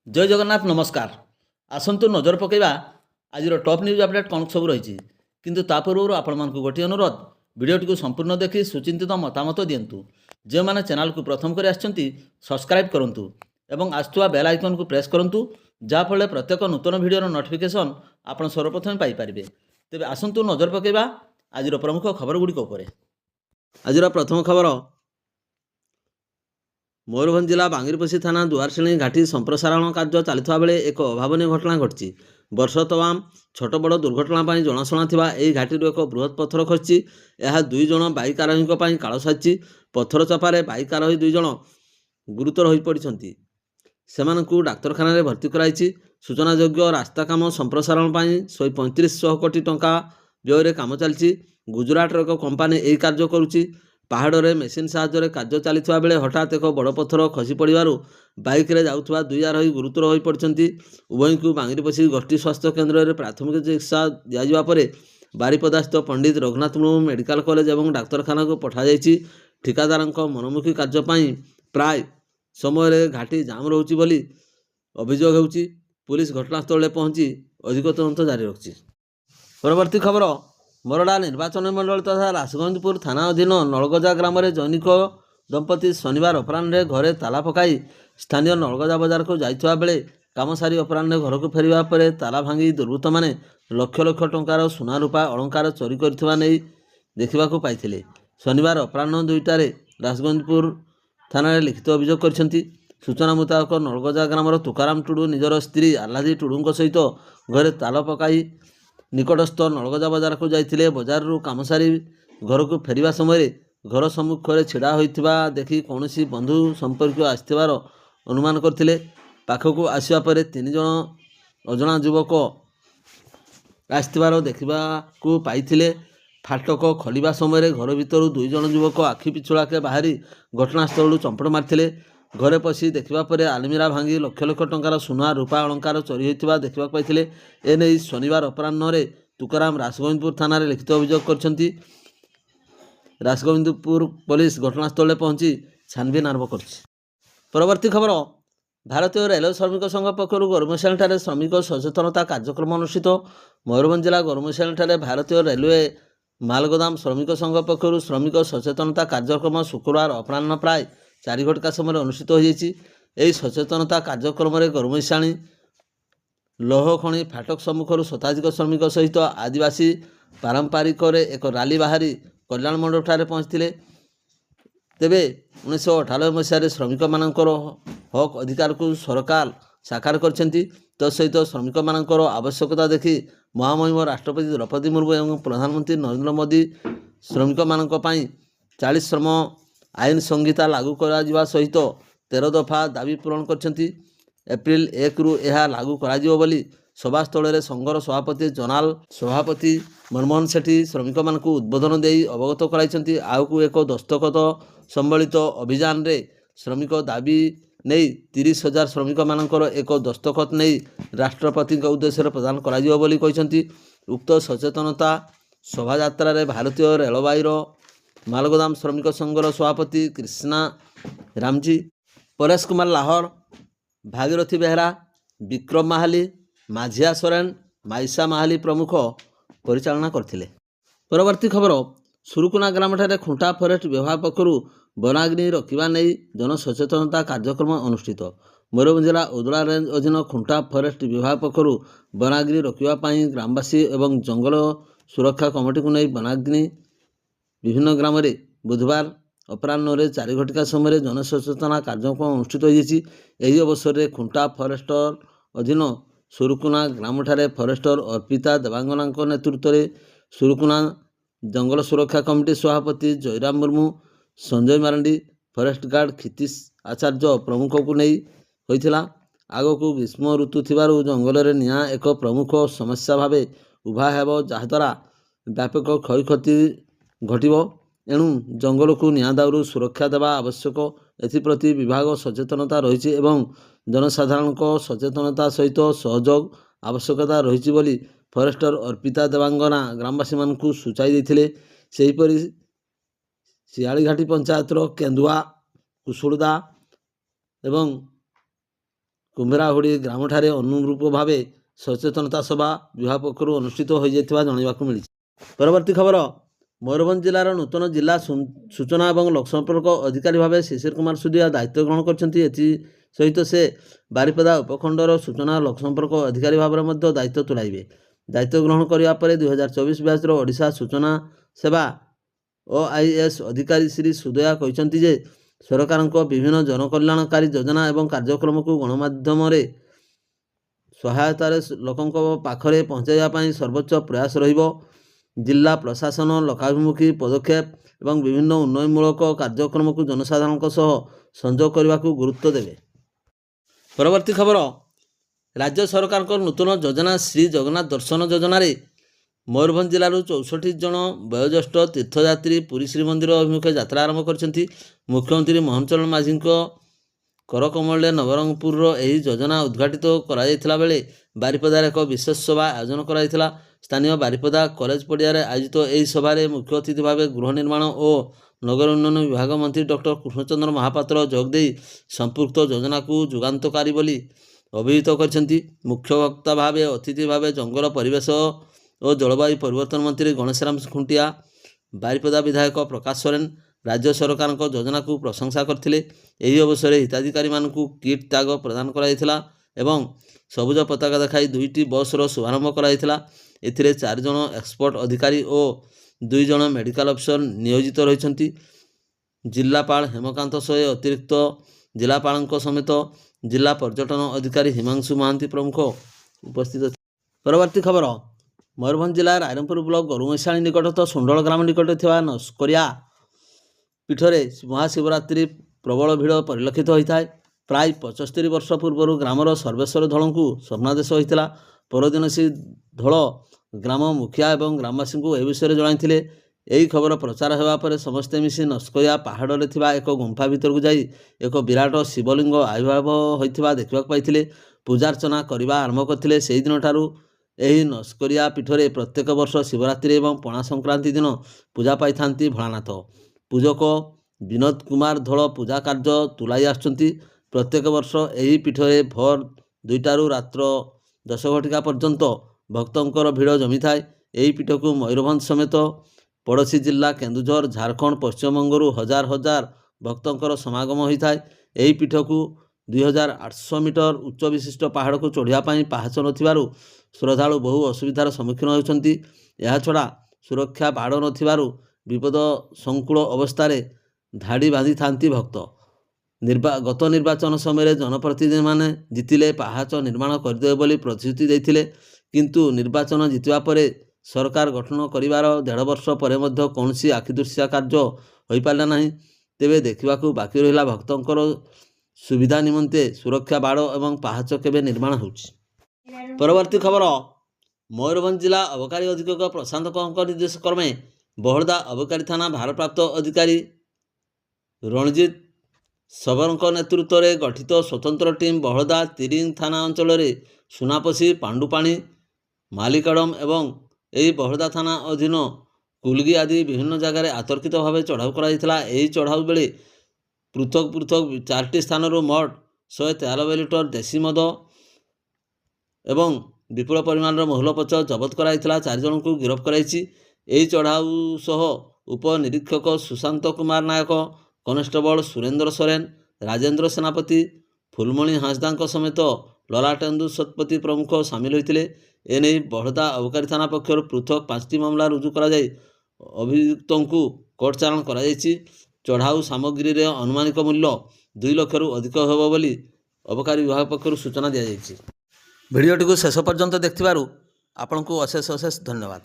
जय जगन्नाथ नमस्कार। आसतु नजर पकईवा आज टॉप न्यूज अपडेट कौन सब रही किंतु ता पूर्व आपण मानक गोटे अनुरोध भिडियोटी संपूर्ण देखि सुचिंतित मतामत दिंतु। जो मैंने चैनल को प्रथम कर सब्सक्राइब करूँ एवं आसुवा बेल आइकन को प्रेस करूँ जहाँफल प्रत्येक नूतन भिडियोर नोटिफिकेशन आप सर्वप्रथम पाइपर। तेज आसतु नजर पकईवा आज प्रमुख खबर गुड़िक। आज प्रथम खबर मयूरभंज जिला बांगीरपोशी थाना दुआरशेणी घाटी संप्रसारण कार्य चलता बेले एक अभावन घटना घटी। वर्ष तमाम छोट बड़ दुर्घटना जनाशुना यह घाटी एक बृहत पत्थर खसी। यह दुई जन बाइक आरोही काल साजी। पत्थर चपारे बाइक आरोही दुई जन गुरुतर हो पड़ती। सेमानंकु डाक्तरखाना भर्ती कराई। सूचनायोग्य रास्ता काम संप्रसारण 135 कोटी टंका व्यय काम चलती। गुजरात एक कंपानी यही कार्य करुच्ची। पहाड़ में मेसीन साहाय्य कार्य चलता बेले हठात एक बड़ पत्थर खसी पड़ू बाइक रे जाउथबा दुई आरोही गुरुतर हो पड़ती। उभय को बांगीरपोशी गोष्ठी स्वास्थ्य केन्द्र में प्राथमिक चिकित्सा दिया बारिपदास्थ पंडित रघुनाथ मुर्मू मेडिकल कॉलेज और डाक्तरखाना को पठाई। ठिकादार मनमुखी कार्यपाई प्राय समय घाटी जाम रोचे बोली अभियोग होउची। पुलिस घटनास्थल पहुंची अधिक तदंत जारी रखी। परवर्ती खबर मोरडा निर्वाचन मंडल तथा राजगंजपुर थाना अधीन नलगजा ग्राम में जैनिक दंपति शनिवार अपराह्न घरे ताला पकाई स्थानीय नलगजा बजार को जाइଥିବା बेले काम सारी अपराह्न घर को फेरिबा परे ताला भांगी दुर्वृत्त माने लक्ष लक्ष टंकार सुना रूपा अलंकार चोरी करथिबा नै देखिबाकू पाइथिले। शनिवार अपराह्न 2टारे राजगंजपुर थाना लिखित अभियोग करछंती। सूचना मुताबक नलगजा ग्रामर तुकाराम टुडू निजर स्त्री आह्लादी टुडू सहित घरे ताला पकाई निकटस्थ नलगजा बजार को जाइथिले। बजार काम सारी घर को फेरिबा समय घर सम्मुख में छिड़ा होइथिबा देखि कौनसी बंधु संपर्क आसथिबार अनुमान करथिले। पाखकू आसिबा परे 3 जन अजଣା युवक आसथिबार देखिबाकू पाइथिले। फाटक खोलिबा समय घर भितर 2 जन युवक आखि पिछुड़ाके बाहरी घटनास्थल चंपड़ मारथिले। घरे पशि देखिबा परे आलमीरा भांगी लक्ष लक्ष टंकार सुना रूपा अलंकार चोरी होइथिबा देखिबा पाइथिले। एने शनिवार अपराह्न तुकाराम राजगोविंदपुर थाना लिखित अभियोग करछंती। राजगोविंदपुर पुलिस घटनास्थल पहुंची छानबीन आरंभ करछि। परवर्ती खबर भारतीय रेलवे श्रमिक संघ पक्षर गोरमुसियाल श्रमिक सचेतनता कार्यक्रम अनुष्ठित। मयूरभंज जिला गोरमुसियाल भारतीय रेलवे मालगोदाम श्रमिक संघ पक्षर श्रमिक सचेतनता कार्यक्रम शुक्रवार अपराह्न प्राय 4 घटिका समय अनुष्ठित हो सचेतनता कार्यक्रम में गोरमुसियाणी लोह खनि फाटक सम्मुखर शताधिक श्रमिक सहित आदिवासी पारंपरिक एक रैली बाहरी कल्याण मंडप ठारे पहुंचते। तेबे 1998 मसीह श्रमिक मानकर हक अधिकार को सरकार साकार करछंती। तत्सहित श्रमिक मानकर आवश्यकता देखि महामहिम राष्ट्रपति द्रौपदी मुर्मू और प्रधानमंत्री नरेंद्र मोदी श्रमिक मानक पई 40 श्रम आईन संहिता लागू करा सहित 13 दफा दाबी पूरण करछंती। एप्रिल 1 रु यह लागू करा बोली सभास्थल संघर सभापति जनाल सभापति मनमोहन सेठी श्रमिक मानक उद्बोधन दे अवगत कराई। आउकू एक दस्तखत संबलित अभियान रे श्रमिक दाबी नहीं 30,000 श्रमिक मानकर एक दस्तखत नहीं राष्ट्रपति उद्देश्य प्रदान करा बोली कहिसंती। उक्त सचेतनता शोभायात्रा रे भारतीय रेलवाईर मालगोदाम श्रमिक संघर सभापति कृष्णा रामजी, परेश कुमार लाहौर, भागीरथी बेहरा, विक्रम माहाली, माझिया सोरेन, माइसा माहाली प्रमुख परिचालना करथिले। परवर्ती खबर सुरुकुना ग्राम ठारे खुंटा फरेस्ट विभाग पक्षर वनाग्नि रखा नहीं जनसचेतनता कार्यक्रम अनुष्ठित। मयूरभंज जिला उदला रेंज अधीन खुंटा फरेस्ट विभाग पक्षर वनाग्नि रखापी ग्रामवासी और जंगल सुरक्षा कमिटी को नहीं वनाग्नि विभिन्न ग्राम में बुधवार अपराह्न 4 घटिका समय जनसचेतना कार्यक्रम अनुष्ठित होती। अवसर में खुंटा फरेस्टर अधीन सुरुकुना ग्राम ठारे फरेस्टर अर्पिता देवांगना नेतृत्व में सुरुकुना जंगल सुरक्षा कमिटी सभापति जयराम मुर्मू, संजय मारंडी, फरेस्ट गार्ड क्षितिश आचार्य प्रमुख को नहीं होइथिला। आगको ग्रीष्म ऋतु थिबारु जंगल में निआं एक प्रमुख समस्या भाव उभा हेब जहाद्वारा व्यापक क्षयक्षति घटिबो। एणु जंगल को निआं दाउरू सुरक्षा देवा आवश्यक एप्रति विभाग सचेतनता रही एवं जनसाधारण सचेतनता सहित सहयोग आवश्यकता रही बोली फरेस्टर अर्पिता देवांगना ग्रामवासी मानकु सूचाई देथिले। सेहीपरि शियालीघाटी पंचायतर केन्दुआ कुशुड़दा एवं କୁମ୍ଭୀରାହୁଡ଼ି ଗ୍ରାମଠାରେ ଅନୁରୂପ ଭାବେ ସଚେତନତା ସଭା ବିଭାଗ ପକ୍ଷରୁ ଅନୁଷ୍ଠିତ ହୋଇଯାଇଥିବା ଜଣାଇବାକୁ ମିଳିଛି। ପରବର୍ତ୍ତୀ ଖବର, ମୟୂରଭଞ୍ଜ ଜିଲ୍ଲାର ନୂତନ ଜିଲ୍ଲା ସୂଚନା ଏବଂ ଲୋକସମ୍ପର୍କ ଅଧିକାରୀ ଭାବେ ଶିଶିର କୁମାର ସୁଦିଆ ଦାୟିତ୍ୱ ଗ୍ରହଣ କରିଛନ୍ତି। ଏଥିସହିତ ସେ ବାରିପଦା ଉପଖଣ୍ଡର ସୂଚନା ଓ ଲୋକସମ୍ପର୍କ ଅଧିକାରୀ ଭାବରେ ମଧ୍ୟ ଦାୟିତ୍ୱ ତୁଲାଇବେ। ଦାୟିତ୍ୱ ଗ୍ରହଣ କରିବା ପରେ 2024 ବ୍ୟାଚର ଓଡ଼ିଶା ସୂଚନା ସେବା OIS ଅଧିକାରୀ ଶ୍ରୀ ସୁଦୟା କହିଛନ୍ତି ଯେ ସରକାରଙ୍କ ବିଭିନ୍ନ ଜନକଲ୍ୟାଣକାରୀ ଯୋଜନା ଏବଂ କାର୍ଯ୍ୟକ୍ରମକୁ ଗଣମାଧ୍ୟମରେ ସହାୟତାରେ ଲୋକଙ୍କ ପାଖରେ ପହଞ୍ଚାଇବା ପାଇଁ ସର୍ବୋଚ୍ଚ ପ୍ରୟାସ ରହିବ। ଜିଲ୍ଲା ପ୍ରଶାସନ ଲୋକାଭିମୁଖୀ ପଦକ୍ଷେପ ଏବଂ ବିଭିନ୍ନ ଉନ୍ନୟନମୂଳକ କାର୍ଯ୍ୟକ୍ରମକୁ ଜନସାଧାରଣଙ୍କ ସହ ସଂଯୋଗ କରିବାକୁ ଗୁରୁତ୍ୱ ଦେବେ। ପରବର୍ତ୍ତୀ ଖବର, ରାଜ୍ୟ ସରକାରଙ୍କ ନୂତନ ଯୋଜନା ଶ୍ରୀ ଜଗନ୍ନାଥ ଦର୍ଶନ ଯୋଜନାରେ ମୟୂରଭଞ୍ଜ ଜିଲ୍ଲାରୁ 64 ଜଣ ବୟୋଜ୍ୟେଷ୍ଠ ତୀର୍ଥଯାତ୍ରୀ ପୁରୀ ଶ୍ରୀମନ୍ଦିର ଅଭିମୁଖେ ଯାତ୍ରା ଆରମ୍ଭ କରିଛନ୍ତି। ମୁଖ୍ୟମନ୍ତ୍ରୀ ମୋହନ ଚରଣ ମାଝୀଙ୍କ କରକମଳରେ ନବରଙ୍ଗପୁରର ଏହି ଯୋଜନା ଉଦ୍ଘାଟିତ କରାଯାଇଥିଲା ବେଳେ ବାରିପଦାରେ ଏକ ବିଶେଷ ସଭା ଆୟୋଜନ କରାଯାଇଥିଲା। ସ୍ଥାନୀୟ ବାରିପଦା କଲେଜ ପଡ଼ିଆରେ ଆୟୋଜିତ ଏହି ସଭାରେ ମୁଖ୍ୟ ଅତିଥି ଭାବେ ଗୃହ ନିର୍ମାଣ ଓ ନଗର ଉନ୍ନୟନ ବିଭାଗ ମନ୍ତ୍ରୀ ଡକ୍ଟର କୃଷ୍ଣଚନ୍ଦ୍ର ମହାପାତ୍ର ଯୋଗଦେଇ ସମ୍ପୃକ୍ତ ଯୋଜନାକୁ ଯୁଗାନ୍ତକାରୀ ବୋଲି ଅଭିହିତ କରିଛନ୍ତି। ମୁଖ୍ୟ ବକ୍ତା ଭାବେ ଅତିଥି ଭାବେ ଜଙ୍ଗଲ ପରିବେଶ ଓ ଜଳବାୟୁ ପରିବର୍ତ୍ତନ ମନ୍ତ୍ରୀ ଗଣେଶରାମ ଖୁଣ୍ଟିଆ, ବାରିପଦା ବିଧାୟକ ପ୍ରକାଶ ସୋରେନ ରାଜ୍ୟ ସରକାରଙ୍କ ଯୋଜନାକୁ ପ୍ରଶଂସା କରିଥିଲେ। ଏହି ଅବସରରେ ହିତାଧିକାରୀମାନଙ୍କୁ କିଟ୍ ଟ୍ୟାଗ ପ୍ରଦାନ କରାଯାଇଥିଲା ଏବଂ ସବୁଜ ପତାକା ଦେଖାଇ 2ଟି ବସ୍ର ଶୁଭାରମ୍ଭ କରାଯାଇଥିଲା। ଏଥିରେ 4 ଜଣ ଏକ୍ସପର୍ଟ ଅଧିକାରୀ ଓ 2 ଜଣ ମେଡ଼ିକାଲ ଅଫିସର ନିୟୋଜିତ ରହିଛନ୍ତି। ଜିଲ୍ଲାପାଳ ହେମକାନ୍ତ ସୋଏ ଅତିରିକ୍ତ ଜିଲ୍ଲାପାଳଙ୍କ ସମେତ ଜିଲ୍ଲା ପର୍ଯ୍ୟଟନ ଅଧିକାରୀ ହିମାଂଶୁ ମହାନ୍ତି ପ୍ରମୁଖ ଉପସ୍ଥିତ ଥିଲେ। ପରବର୍ତ୍ତୀ ଖବର, ମୟୂରଭଞ୍ଜ ଜିଲ୍ଲା ରାଇରଙ୍ଗପୁର ବ୍ଲକ ଗରୁମଇଶାଣୀ ନିକଟସ୍ଥ ସୁଣ୍ଡଳ ଗ୍ରାମ ନିକଟରେ ଥିବା ନସ୍କରିଆ ପୀଠରେ ମହାଶିବରାତ୍ରି ପ୍ରବଳ ଭିଡ଼ ପରିଲକ୍ଷିତ ହୋଇଥାଏ। ପ୍ରାୟ 75 ବର୍ଷ ପୂର୍ବରୁ ଗ୍ରାମର ସର୍ବେଶ୍ୱର ଧଳଙ୍କୁ ସ୍ୱପ୍ନାଦେଶ ହୋଇଥିଲା। ପରଦିନ ଶ୍ରୀ ଧଳ ଗ୍ରାମ ମୁଖିଆ ଏବଂ ଗ୍ରାମବାସୀଙ୍କୁ ଏ ବିଷୟରେ ଜଣାଇଥିଲେ। ଏହି ଖବର ପ୍ରଚାର ହେବା ପରେ ସମସ୍ତେ ମିଶି ନସ୍କରିଆ ପାହାଡ଼ରେ ଥିବା ଏକ ଗୁମ୍ଫା ଭିତରକୁ ଯାଇ ଏକ ବିରାଟ ଶିବଲିଙ୍ଗ ଆବିର୍ଭାବ ହୋଇଥିବା ଦେଖିବାକୁ ପାଇଥିଲେ। ପୂଜାର୍ଚ୍ଚନା କରିବା ଆରମ୍ଭ କରିଥିଲେ। ସେହିଦିନଠାରୁ ଏହି ନସ୍କରିଆ ପୀଠରେ ପ୍ରତ୍ୟେକ ବର୍ଷ ଶିବରାତ୍ରି ଏବଂ ପଣା ସଂକ୍ରାନ୍ତି ଦିନ ପୂଜା ପାଇଥାନ୍ତି ଭୋଳାନାଥ। ପୂଜକ ବିନୋଦ କୁମାର ଧଳ ପୂଜା କାର୍ଯ୍ୟ ତୁଲାଇ ଆସୁଛନ୍ତି। ପ୍ରତ୍ୟେକ ବର୍ଷ ଏହି ପୀଠରେ ଭୋର 2ଟାରୁ ରାତ୍ର 10 ଘଟିକା ପର୍ଯ୍ୟନ୍ତ ଭକ୍ତଙ୍କର ଭିଡ଼ ଜମିଥାଏ। ଏହି ପୀଠକୁ ମୟୂରଭଞ୍ଜ ସମେତ ପଡ଼ୋଶୀ ଜିଲ୍ଲା କେନ୍ଦୁଝର, ଝାରଖଣ୍ଡ, ପଶ୍ଚିମବଙ୍ଗରୁ ହଜାର ହଜାର ଭକ୍ତଙ୍କର ସମାଗମ ହୋଇଥାଏ। ଏହି ପୀଠକୁ 2800 ମିଟର ଉଚ୍ଚ ବିଶିଷ୍ଟ ପାହାଡ଼କୁ ଚଢ଼ିବା ପାଇଁ ପାହାଚ ନଥିବାରୁ ଶ୍ରଦ୍ଧାଳୁ ବହୁ ଅସୁବିଧାର ସମ୍ମୁଖୀନ ହେଉଛନ୍ତି। ଏହାଛଡ଼ା ସୁରକ୍ଷା ବାଡ଼ ନଥିବାରୁ ବିପଦସଙ୍କୁଳ ଅବସ୍ଥାରେ ଧାଡ଼ି ବାନ୍ଧିଥାନ୍ତି ଭକ୍ତ। ଗତ ନିର୍ବାଚନ ସମୟରେ ଜନପ୍ରତିନିଧିମାନେ ଜିତିଲେ ପାହାଚ ନିର୍ମାଣ କରିଦେବେ ବୋଲି ପ୍ରତିଶ୍ରୁତି ଦେଇଥିଲେ, କିନ୍ତୁ ନିର୍ବାଚନ ଜିତିବା ପରେ ସରକାର ଗଠନ କରିବାର 1.5 ବର୍ଷ ପରେ ମଧ୍ୟ କୌଣସି ଆଖିଦୃଶିଆ କାର୍ଯ୍ୟ ହୋଇପାରିଲା ନାହିଁ। ତେବେ ଦେଖିବାକୁ ବାକି ରହିଲା ଭକ୍ତଙ୍କର ସୁବିଧା ନିମନ୍ତେ ସୁରକ୍ଷା ବାଡ଼ ଏବଂ ପାହାଚ କେବେ ନିର୍ମାଣ ହେଉଛି। ପରବର୍ତ୍ତୀ ଖବର, ମୟୂରଭଞ୍ଜ ଜିଲ୍ଲା ଅବକାରୀ ଅଧୀକ୍ଷକ ପ୍ରଶାନ୍ତ କଙ୍କ ନିର୍ଦ୍ଦେଶ କ୍ରମେ ବହଳଦା ଅବକାରୀ ଥାନା ଭାରପ୍ରାପ୍ତ ଅଧିକାରୀ ରଣଜିତ ଶବରଙ୍କ ନେତୃତ୍ୱରେ ଗଠିତ ସ୍ୱତନ୍ତ୍ର ଟିମ୍ ବହଳଦା ତିରିଙ୍ଗ ଥାନା ଅଞ୍ଚଳରେ ସୁନାପଶି, ପାଣ୍ଡୁପାଣି, ମାଲିକଡମ ଏବଂ ଏହି ବହଳଦା ଥାନା ଅଧୀନ କୁଲଗି ଆଦି ବିଭିନ୍ନ ଜାଗାରେ ଆତର୍କିତ ଭାବେ ଚଢ଼ାଉ କରାଯାଇଥିଲା। ଏହି ଚଢ଼ାଉ ବେଳେ ପୃଥକ 4ଟି ସ୍ଥାନରୁ ମୋଟ 193 ଲିଟର ଦେଶୀ ମଦ ଏବଂ ବିପୁଳ ପରିମାଣର ମହୁଲପୋଚ ଜବତ କରାଯାଇଥିଲା। 4 ଜଣଙ୍କୁ ଗିରଫ କରାଯାଇଛି। ଏହି ଚଢ଼ାଉ ସହ ଉପନିରୀକ୍ଷକ ସୁଶାନ୍ତ କୁମାର ନାୟକ, କନେଷ୍ଟବଳ ସୁରେନ୍ଦ୍ର ସୋରେନ, ରାଜେନ୍ଦ୍ର ସେନାପତି, ଫୁଲମଣି ହାଁସଦାଙ୍କ ସମେତ ଲଲାଟେନ୍ଦୁ ଶତପଥୀ ପ୍ରମୁଖ ସାମିଲ ହୋଇଥିଲେ। ଏନେଇ ବହଳଦା ଅବକାରୀ ଥାନା ପକ୍ଷରୁ ପୃଥକ 5ଟି ମାମଲା ରୁଜୁ କରାଯାଇ ଅଭିଯୁକ୍ତଙ୍କୁ କୋର୍ଟ ଚାଲାଣ କରାଯାଇଛି। ଚଢ଼ାଉ ସାମଗ୍ରୀରେ ଆନୁମାନିକ ମୂଲ୍ୟ 2 ଲକ୍ଷରୁ ଅଧିକ ହେବ ବୋଲି ଅବକାରୀ ବିଭାଗ ପକ୍ଷରୁ ସୂଚନା ଦିଆଯାଇଛି। ଭିଡ଼ିଓଟିକୁ ଶେଷ ପର୍ଯ୍ୟନ୍ତ ଦେଖିଥିବାରୁ ଆପଣଙ୍କୁ ଅଶେଷ ଧନ୍ୟବାଦ।